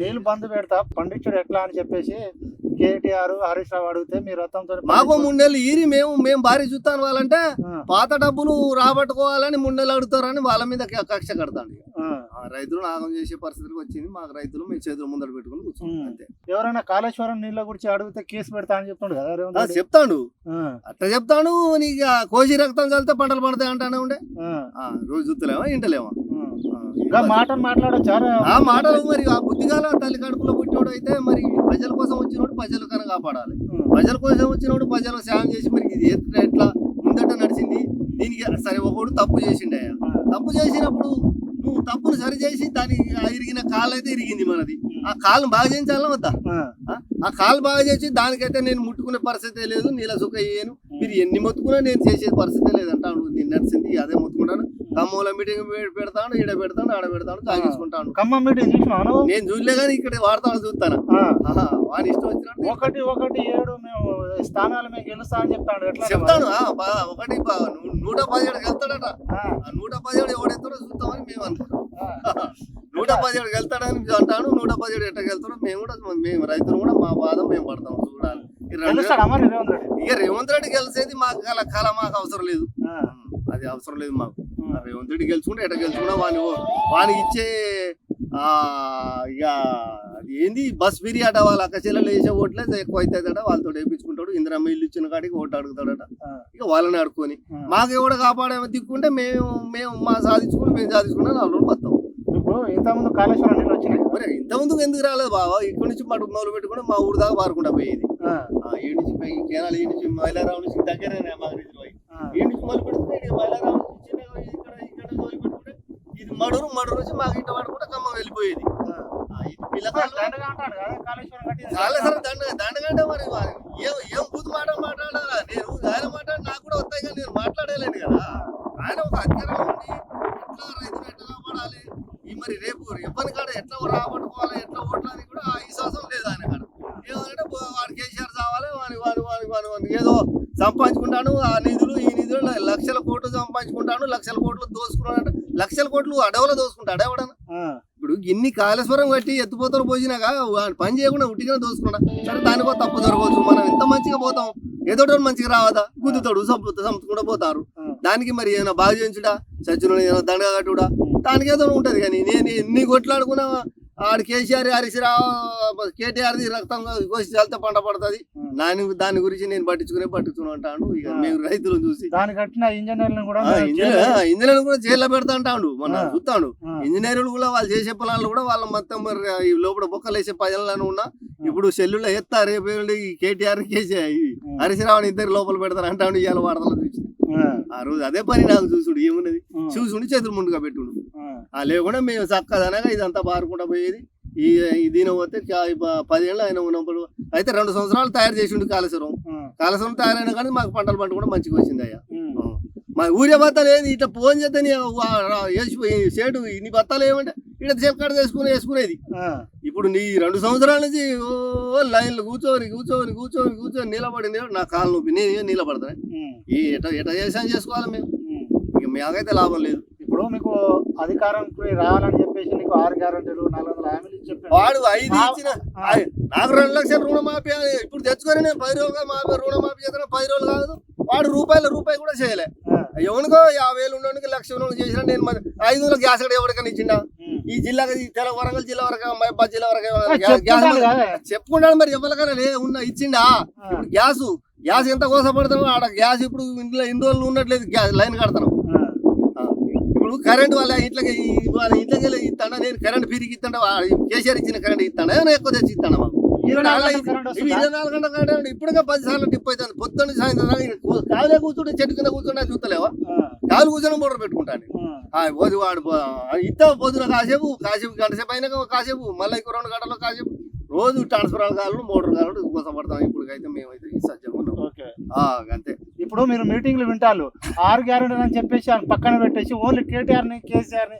నీళ్ళు బంద్ పెడతా పండించుడు ఎట్లా అని చెప్పేసి కేటీఆర్ హరీష్ రావు అడిగితే మీరు రథంతో మాకు 3 నెలలు ఈరి మేము భారీ చూస్తాను వాళ్ళంటే పాత డబ్బులు రాబట్టుకోవాలని 3 నెలలు అడుగుతారని వాళ్ళ మీద కక్ష కడతాను. రైతులు నాగం చేసే పరిస్థితికి వచ్చింది. మాకు రైతులు మేము చేతులు ముందర పెట్టుకుని కూర్చున్నాం అంతే. ఎవరైనా కాళేశ్వరం నీళ్ళ గురించి అడిగితే కేసు పెడతా అని చెప్తాడు కదా చెప్తాడు. అట్లా చెప్తాను. నీకు కోసి రక్తం చల్లితే పంటలు పడతాయి అంటానే ఉండే. రోజు చూస్తలేమా ఇంటలేమా మాటలు మాట్లాడొచ్చారు. ఆ మాటలు మరి ఆ బుద్ధిగాల తల్లి కడుపులో పుట్టినోడు అయితే మరి ప్రజల కోసం వచ్చినోడు ప్రజలు కనుక కాపాడాలి. ప్రజల కోసం వచ్చినోడు ప్రజలకు సాయం చేసి మరి ఇది ఎట్లా ముందట నడిచింది. దీనికి సరే ఒకడు తప్పు చేసిండే. తప్పు చేసినప్పుడు నువ్వు తప్పును సరి చేసి దానికి ఇరిగిన కాలు అయితే ఇరిగింది మనది. ఆ కాలు బాగా చేయించాలా వద్దా? ఆ కాలు బాగా చేసి దానికైతే నేను ముట్టుకునే పరిస్థితే లేదు. నీళ్ళ సుఖ అయ్యాను. మీరు ఎన్ని మొత్తుకున్నా నేను చేసే పరిస్థితే లేదంటాను. నేను నడిచింది అదే మొత్తుకుంటాను. ఖమ్మంలో మీటింగ్ పెడతాను, ఈడ పెడతాను, ఆడ పెడతాను, తాగేసుకుంటాను. ఖమ్మం మీటింగ్ చూసినాను నేను చూడలే కానీ ఇక్కడ వాడతాను చూస్తాను. వాని ఇష్టం వచ్చినట్టు 1-1-7 మేము స్థానాలు మేము గెలుస్తా అని చెప్తాడు. ఎట్లా చెప్తాను. 117 వెళ్తాడట. 117 ఎవడెత్తాడో చూస్తామని మేము అనుకుంటాం. 117 వెళ్తాడని అంటాను. 117 ఎట్లా వెళ్తాడో మేము రైతులు కూడా మా బాధ మేము పడతాం చూడాలి. ఇక రేవంత్ రెడ్డి గెలిచేది మాకు కళ మాకు అవసరం లేదు. అది అవసరం లేదు మాకు. రేవంత్ రెడ్డి గెలుచుకుంటే ఎట్లా గెలుచుకున్నా వానికి ఇచ్చే ఇక అది ఏంది బస్ ఫ్రీ అట. వాళ్ళ అక్క చెల్లెలు వేసే ఓట్లే ఎక్కువ అవుతాడట. వాళ్ళతో వేయించుకుంటాడు. ఇందిరమ్మ ఇల్లు ఇచ్చిన కాడికి ఓటు అడుగుతాడట. ఇక వాళ్ళని అడుక్కొని మాకు ఎవడో కాపాడే దిక్కుంటే మేము మా సాధించుకుని మేము సాధించుకుంటే 4 రోజులు వస్తాం. ఇప్పుడు ఇంతకుముందు కాళేశ్వరం నీళ్ళు వచ్చినాయి. మరి ఇంతకుముందు ఎందుకు రాలేదు బాబా? ఇక్కడ నుంచి మొదలు పెట్టుకుంటే మా ఊరు దాకా పారుకుంటా పోయేది. ఈ నుంచి కేనాలు ఈ నుంచి మైలారావు నుంచి దగ్గరేనే మాకు ఈ నుంచి మొదలు పెట్టుకుంటే మైలారావు నుంచి ఇక్కడ మొదలు పెట్టుకుంటే ఇది మడూరు నుంచి మాకు ఇంట పడుకుంటే ఖమ్మం వెళ్ళిపోయేది. కాళేశ్వరం దండగంటే మరి ఏం బూత్ మాట మాట్లాడాలా? నేను ఆయన మాట్లాడి నాకు కూడా వస్తాయి కానీ నేను మాట్లాడలేను కదా. ఆయన ఒక అధికారం ఉండి ఎట్లా రైతులు ఎట్లా కాపాడాలి, ఈ మరి రేపు ఇబ్బంది కాడ ఎట్లా రాబట్టుకోవాలి, ఎట్లా ఓట్లని కూడా ఈ విశ్వాసం లేదు ఆయన కాడ. ఏమంటే వాడు కేసీఆర్ కావాలి, వాని ఏదో సంపాదించుకుంటాను. ఆ నిధులు ఈ నిధులు లక్షల కోట్లు సంపాదించుకుంటాను, లక్షల కోట్లు దోసుకున్నాడు. లక్షల కోట్లు అడవులో దోసుకుంటాడు ఎవడన్నా? ఇప్పుడు ఇన్ని కాళేశ్వరం కట్టి ఎత్తుపోతలు పోసినాక పని చేయకుండా ఉట్టిగా దోసుకున్నా. సరే దానికో తప్పు జరగవచ్చు. మనం ఎంత మంచిగా పోతాం, ఏదో మంచిగా రావదా? గుద్దుతాడు, సంపుకుండా పోతారు. దానికి మరి ఏమైనా బాగా చేయించుడా, చచ్చిన ఏమైనా దండగా కట్టుడా, దానికి ఏదో ఉంటది. కానీ నేను ఎన్ని కొట్లాడుకున్నా ఆడు కేసీఆర్ హరీష్ రావు కేటీఆర్ది రక్తం కోసి చల్లితే పంట పడుతుంది. దాని గురించి నేను పట్టించుకుని అంటాడు. ఇక మేము రైతులను చూసి ఇంజనీర్లను కూడా జైల్లో పెడతా అంటాడు. మొన్న చూస్తాడు. ఇంజనీర్లు కూడా వాళ్ళు చేసే పొలాలు కూడా వాళ్ళ మొత్తం మరి లోపల బొక్కలు వేసే ప్రజలను ఉన్నా ఇప్పుడు సెల్లులో ఎత్తా రేపు కేటీఆర్ కేసీఆర్ హరీష్ రావుని ఇద్దరు లోపల పెడతారు అంటాడు. ఇవాళ వార్తలు చూసి ఆ రోజు అదే పని నాకు చూసుడు ఏమున్నది చూసుండి చేతులు ముందుగా పెట్టుడు. లేకుండా మేము చక్కదనగా ఇదంతా బారుకుంటా పోయేది. దీని పోతే 10 ఏళ్ళు ఆయన ఉన్నప్పుడు అయితే 2 సంవత్సరాలు తయారు చేసిండు కాళేశ్వరం తయారైనా కానీ మాకు పంటలు పంట కూడా మంచిగా వచ్చింది. అయ్యా మా ఊరే బత్తాలు ఏది ఇట్లా ఫోన్ చేస్తే వేసిపోయి సేటు ఇన్ని బత్తాలు ఏమంటే ఇట్లా చెక్కడ వేసుకునేది. ఇప్పుడు నీ 2 సంవత్సరాల నుంచి లైన్లు కూర్చొని నిలబడి నా కాలు నొప్పి నేను నిలబడతాను. ఎట్లా చేసుకోవాలి మేము? ఇక మాకైతే లాభం లేదు. ఇప్పుడు మీకు అధికారం రావాలని చెప్పేసి నీకు 6 గ్యారెంటీలు 400 హామీలు చెప్పాడు. వాడు 5 ఇచ్చిన నాకు 2 లక్షల రుణమాఫీ ఇప్పుడు తెచ్చుకొని నేను 10 రోజులుగా రుణమాఫీ చేసిన 10 రోజులు కాదు. వాడు రూపాయి కూడా చేయలే. ఎవరికో 50,000 ఉండడానికి 1,00,000 చేసిన నేను 500 గ్యాస్ కూడా ఎవరికైనా ఇచ్చిండా? ఈ జిల్లాకి వరంగల్ జిల్లా వరకు మహబూబాద్ జిల్లా వరకు చెప్పుకుంటాడు. మరి ఎవరికైనా ఇచ్చిండా? ఇప్పుడు గ్యాస్ ఎంత కోసపడతాము ఆడ గ్యాస్ ఇప్పుడు ఇంట్లో ఎన్ని రోజులు ఉండట్లేదు. లైన్ కడతాను. ఇప్పుడు కరెంట్ వాళ్ళ ఇంట్లోకి ఇస్తాడా? నేను కరెంట్ ఫీరికి ఇస్తాడా? కేసీఆర్ ఇచ్చిన కరెంట్ ఇస్తాడా? ఎక్కువ తెచ్చి ఇస్తాడా? మాకు 24 గంటల కరెంట్ ఇప్పుడుగా 10 సార్లు టిప్ అవుతుంది. పొద్దున్న సాయంత్రం కాలే కూర్చుంటే చెట్టు కింద కూర్చుంటే చూస్తలేవా? కాలు కూర్చొని మోటార్ పెట్టుకుంటాను. వాడు ఇస్తా పొద్దున కాసేపు గంట సేపు అయినా కాసేపు మళ్ళీ 2 గంటల్లో కాసేపు రోజు ట్రాన్స్ఫర్ కాళ్ళు మోటార్ కాళ్ళు కోసం పడతాం. ఇప్పుడుకైతే మేమైతే సజ్జంగా ఉన్నాం. అంతే. ఇప్పుడు మీరు మీటింగ్లు వింటారు 6 గ్యారెంటీలు అని చెప్పేసి పక్కన పెట్టేసి ఓన్లీ కేటీఆర్ని కేసీఆర్ని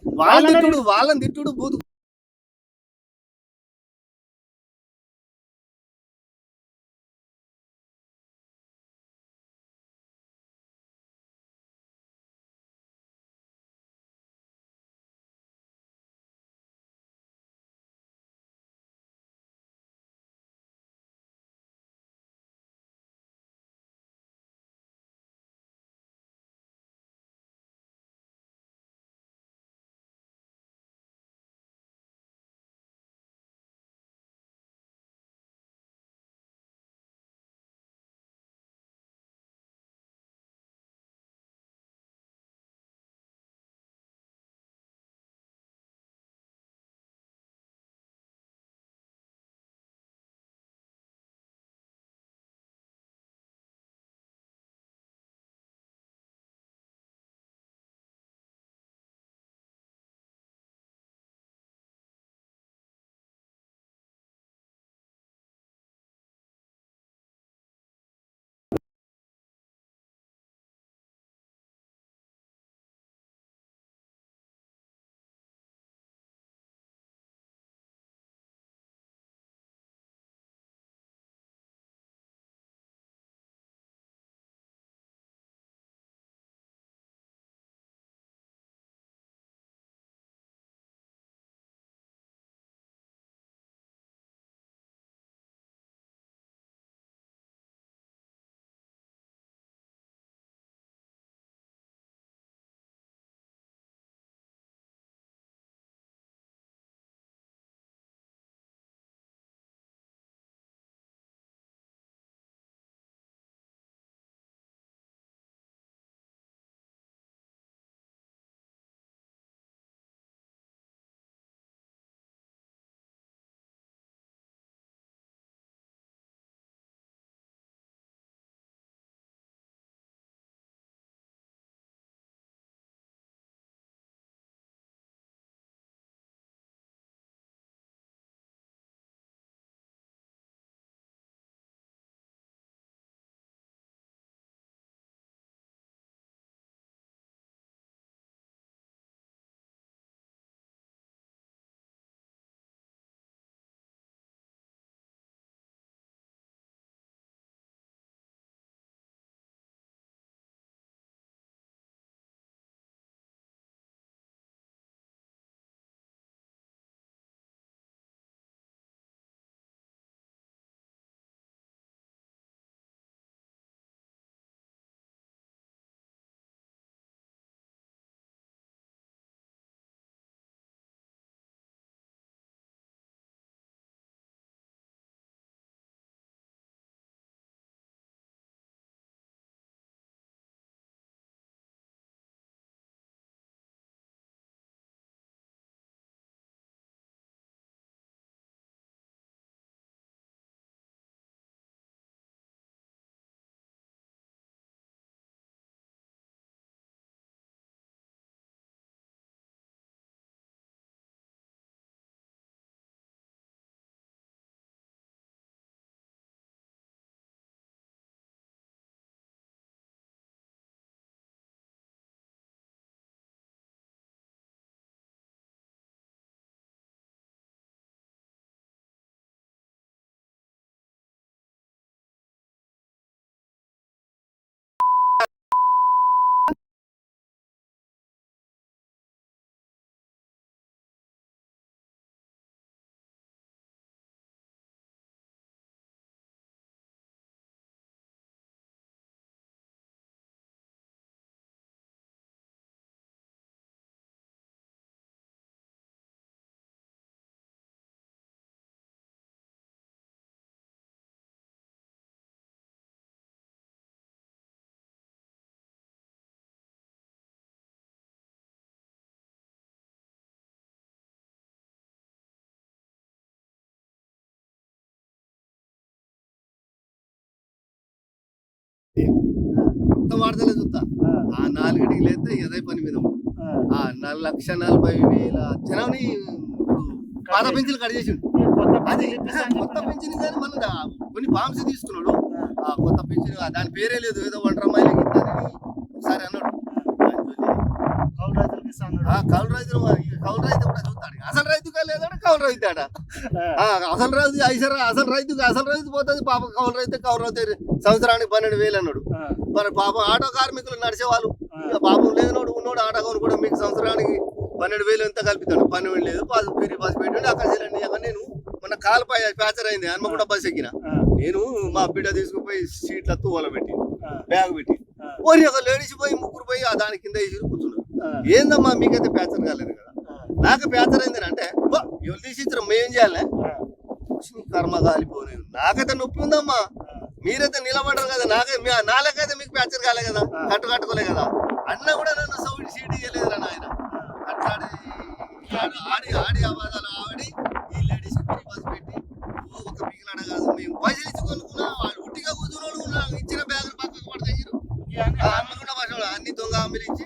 వాళ్ళని తిట్టుడు బూతు మొత్తం వాడతలే చూస్తా ఆ 4కి లేస్తే ఇదే పని మీద ఉంటా. ఆ 4,40,000 జనాన్ని పాత పెన్షన్ కట్ చేసిండు. అది కొత్త పెన్షన్ కానీ మన కొన్ని ఫామ్స్ తీసుకున్నాడు. ఆ కొత్త పెన్షన్ దాని పేరే లేదు, ఏదో 1 రూపాయలకి ఇస్తానని ఒకసారి అన్నాడు. కౌలు రైతులు కౌలు రైతు కూడా చూస్తాడు. అసలు రైతుగా లేదంటే కౌలు రైతు ఆడ అసలు రైతు పోతుంది పాప. కౌలు రైతు సంవత్సరానికి 12,000 అన్నాడు. మరి పాపం ఆటో కార్మికులు నడిచేవాళ్ళు పాపం లేనోడు ఉన్నోడు ఆటో కూడా మీకు సంవత్సరానికి 12,000 ఎంత కల్పిస్తాడు. 12 లేదు బస్సు పెట్టండి అక్కడ చేయండి. అక్కడ నేను మొన్న కాలుపై ప్యాచర్ అయింది హన్మకొండ బస్సు ఎక్కిన. నేను మా బిడ్డ తీసుకుపోయి సీట్ల తూవల పెట్టి బ్యాగ్ పెట్టి ఓరి ఒక లేడీస్ పోయి ముగ్గురు పోయి దాని కింద వేసి కూర్చున్నారు. ఏందమ్మా మీకైతే ప్యాచర్ కాలేదు కదా, నాకు ప్యాచర్ అయిందని అంటే ఎవరు తీసి ఇచ్చారు మేం చేయాలి కర్మ కాలిపోయి. నాకైతే నొప్పి ఉందమ్మా, మీరైతే నిలబడరు కదా, నాకైతే మీకు ప్యాచర్ కాలే కదా, కట్టుకోలే కదా అన్న కూడా నన్ను సీట్ ఇవ్వలేదురా నాయన. అట్లా ఆడి అబద్ధాలు ఆడి ఈ లేడీస్ బస్ పెట్టి ఒక మిగిలిన కాదు మేము పైసలు ఇచ్చి కొనుక్కున్నా. వాళ్ళు ఉట్టిగా కూర్చున్నాడు ఇచ్చిన బ్యాగ్ పక్కకు పడతాయి అన్ని దొంగ అమ్మిలు ఇచ్చి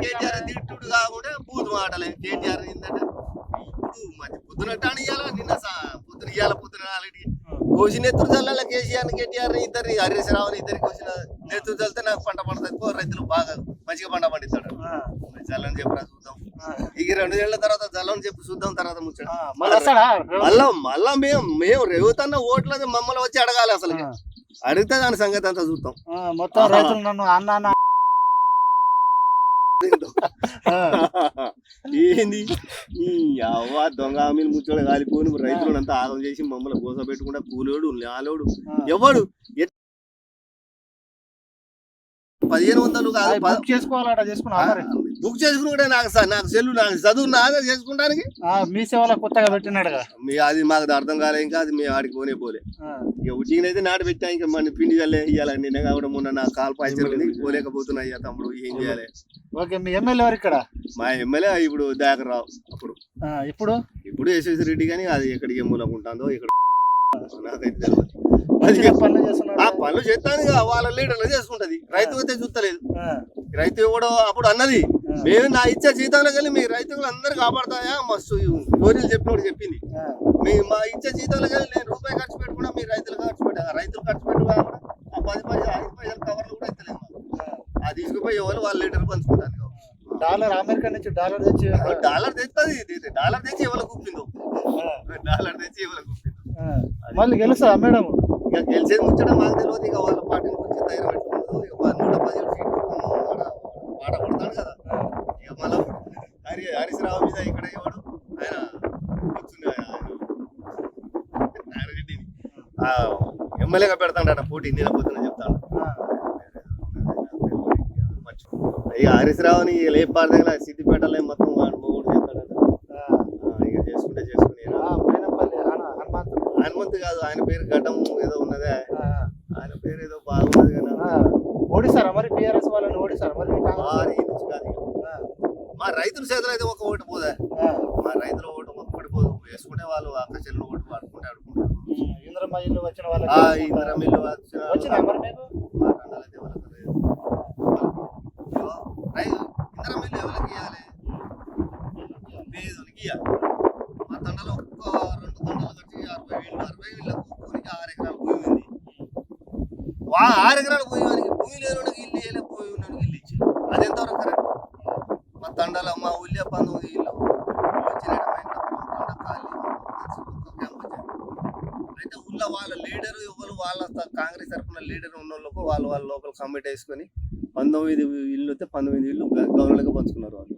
కేటీఆర్ తిట్టుడు కాకుండా బూతు మాటలే. కేటీఆర్ ఏంటంటే ఇప్పుడు మంచి పొద్దునట్టు అని ఇవ్వాలా, నిన్న పొద్దున ఇవ్వాల పొద్దున ఆల్రెడీ కోసి నెత్తురు చల్లాల కేటీఆర్ ఇద్దరిని హరీశ్రావుని ఇద్దరికి కోసిన నెత్తురు చల్లితే నాకు పంట పండుతుంది. రైతులు బాగా మంచిగా పంట పండిస్తాడు. జల్లని చెప్పరా చూద్దాం. ఇక 2 ఏళ్ల తర్వాత జల్లని చెప్పి చూద్దాం తర్వాత ముచ్చట. మళ్ళా మేము రేవుతన్న ఓట్లది మమ్మల్ని వచ్చి అడగాలి. అసలు అడిగితే దాని సంగతి అంతా చూద్దాం. మొత్తం రైతులు నన్ను అన్న ఏంది ఈ అవ్వ దొంగ హామీలు ముచ్చోడు కాలిపోని రైతులను అంతా ఆగం చేసి మమ్మల్ని గోస పెట్టుకుంటా కూలోడు నాలోడు ఎవడు 1500 కాదు బుక్ బుక్ చేసుకుని కూడా నాకు సెల్లు నాకు చదువు నాదే చేసుకుంటానికి మీ సేవలో కొత్తగా పెట్టినాడుగా. అది మాకు అర్థం కాలే. ఇంకా అది మేము ఆడికి పోలే ఇక ఉచికనైతే నాటి పెట్టా. ఇంకా మన పిండి చల్లే ఇవ్వాలి. నిన్న కావడం మొన్న నా కాలు పాయింది పోలేకపోతున్నా. అయ్యా తమ్ముడు ఏం చేయాలి. ఓకే, మీ ఎమ్మెల్యే ఎవరు ఇక్కడ? మా ఎమ్మెల్యే ఇప్పుడు దయాకర్ రావు. ఇప్పుడు యశ్వసి రెడ్డి కానీ అది ఎక్కడికి మూలకుంటుందో ఇక్కడ నాకైతే తెలియదు. ఆ పనులు చేస్తాను వాళ్ళ లీడర్లు చేసుకుంటది. రైతు అయితే చూస్తలేదు. రైతు కూడా అప్పుడు అన్నది మేము నా ఇచ్చే జీతంలోకి వెళ్ళి మీ రైతులు అందరు కాపాడతాయా మస్తు స్టోరీలు చెప్పినప్పుడు చెప్పింది. మా ఇచ్చే జీతంలోకి వెళ్ళి నేను రూపాయి ఖర్చు పెట్టుకున్నా మీ రైతులు ఖర్చు పెట్టా. రైతులు ఖర్చు పెట్టుకున్నా ఆ 10 పైసలు 5 పైసలు కవర్లు కూడా ఇస్తలేదు. అది తీసుకుపోయి ఎవరు వాళ్ళ లీటర్ పంచుకుంటారు. డాలర్ అమెరికా నుంచి డాలర్ తెచ్చి ఎవరు కుప్పిందో మళ్ళీ గెలుస్తా మేడం. ఇక గెలిచేది ముచ్చడం మాకు తెలియదు. ఇక వాళ్ళ పార్టీని గురించి ధైర్యం పెట్టుకున్నారు. ఇక 117 సీట్లు పాట పడతాడు కదా. ఇక మళ్ళీ హరీశ్రావు మీద ఇక్కడ ఇవ్వడు ఆయన రెడ్డిని ఎమ్మెల్యేగా పెడతాడట పోటీ. నేను పొద్దున చెప్తాను. ఇక హరీశ్రావుని లేపారు దగ్గర సిద్దిపేటలో మొత్తం మూడు చెప్తాడట. ఇక చేసుకుంటే చేసుకుని హనుమంతు కాదు ఆయన పేరు గడ్డం ఏదో ఉన్నదే. ఆయన పేరు ఏదో బాగున్నది కదా. ఓడిస్తారా మరి టీఆర్ఎస్ వాళ్ళని? ఓడిస్తారా మరి? మా రైతుల చేతులు అయితే ఒక ఓటు పోదా. మా రైతుల ఓటు ఒక్కటి పోదు. వేసుకుంటే వాళ్ళు అక్క చెల్లు ఓటు పడుకుంటే ఆడుకుంటారు. ఇంద్రమ్మ ఇల్లు వచ్చిన వాళ్ళు ఇంద్రమ్మ ఇల్లు వచ్చిన మరి మీకు ఇంద్రమ్మ ఇల్లు ఎవరికి ఇవ్వాలి? పేదోనికి ఇవ్వాలి. మా తండలో ఒక్క 2 తండలు కట్టి 60,000 కొనుక్కొని 6 ఎకరాల భూమి ఉంది. 6 ఎకరాల భూమి భూమి లేని ఇల్లు వేయలే, భూమి ఉన్న ఇల్లు ఇచ్చి అది ఎంతవరకు కరెక్ట్? మా తండాల మా ఊళ్ళో 19 ఇల్లు అయితే ఊళ్ళో వాళ్ళ లీడరు ఎవరు వాళ్ళ కాంగ్రెస్ తరఫున లీడర్ ఉన్న వాళ్ళకు వాళ్ళ లోపల కమిటీ వేసుకొని 19 ఇల్లు వస్తే 19 ఇల్లు గవర్నర్గా పంచుకున్నారు. వాళ్ళు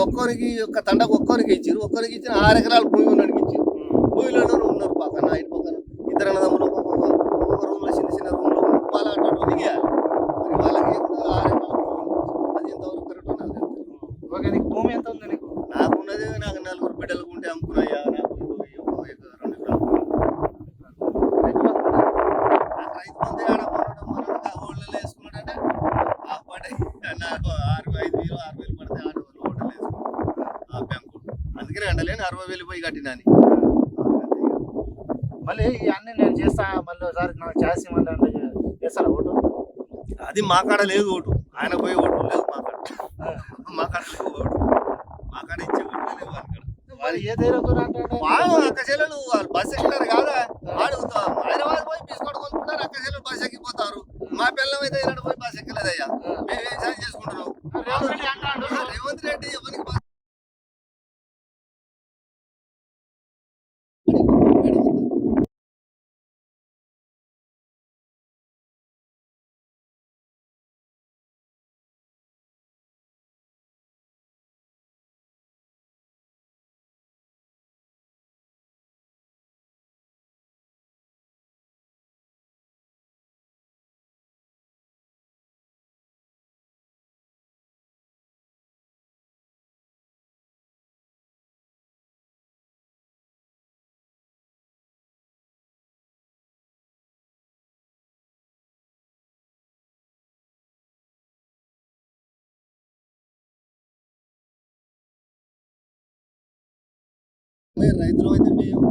ఒక్కరికి ఒక్క తండకు ఒక్కరికి ఇచ్చారు. ఒక్కరికి ఇచ్చిన 6 ఎకరాల భూమి ఉన్నడికి ఇచ్చారు. భూమిలోనే ఉన్నారు పక్కన ఇటు పక్కన 2 అన్నదమ్ములు ఒక్కొక్క రూమ్లో చిన్న రూమ్లో వాళ్ళ అటు దిగేయాలి. మరి వాళ్ళకి 6 ఎకరాల భూమి అది ఎంతవరకు కరెక్ట్ నాకు తెలుసు. ఓకే, నీకు భూమి ఎంత ఉంది? నీకు నాకున్నది నాకు 4 బిడ్డలకు ఉంటే అమ్ముకున్నాయా. నాకు 2 ఎకరాల భూమి రైతు బంధు ఆడ ఓళ్ళలో వేసుకున్నాడంటే ఆ పడే నాకు 5,000 6,000 పడితే 6,000 ఓటలు వేసుకున్నాను ఆ బ్యాంకు. అందుకనే అంటలేని 60,000 పోయి కట్టినాని. మళ్ళీ ఇవన్నీ నేను చేస్తా మళ్ళీ ఒకసారి నాకు ఛాయిస్ ఇవ్వండి అంటే చేస్తారా ఓటు? అది మా కాడ లేదు ఓటు, ఆయన పోయి ఓటు లేదు మా కాడ. మా కాడ లేదు ఓటు, మా కాడ ఇచ్చే ఓట్లు లేవు అక్కడ. మరి ఏ ధైర్యంతో అంటాడు? వాళ్ళు అక్క చెల్లెలు వాళ్ళు బస్సు ఎక్కుతారు కాదా, వాడు హైదరాబాద్ పోయి బిస్కెట్ కొనుక్కుంటారు, అక్క చెల్లెలు బస్సు ఎక్కిపోతారు. మా పిల్లం అయితే ఇలాంటి పోయి బస్సు ఎక్కలేదయ్యా, మేము వ్యవసాయం చేసుకుంటున్నాం. రేవంత్ రెడ్డి అంటాడు రేవంత్ రెడ్డి ఎవరికి బస్సు రైతులు అయితే మేము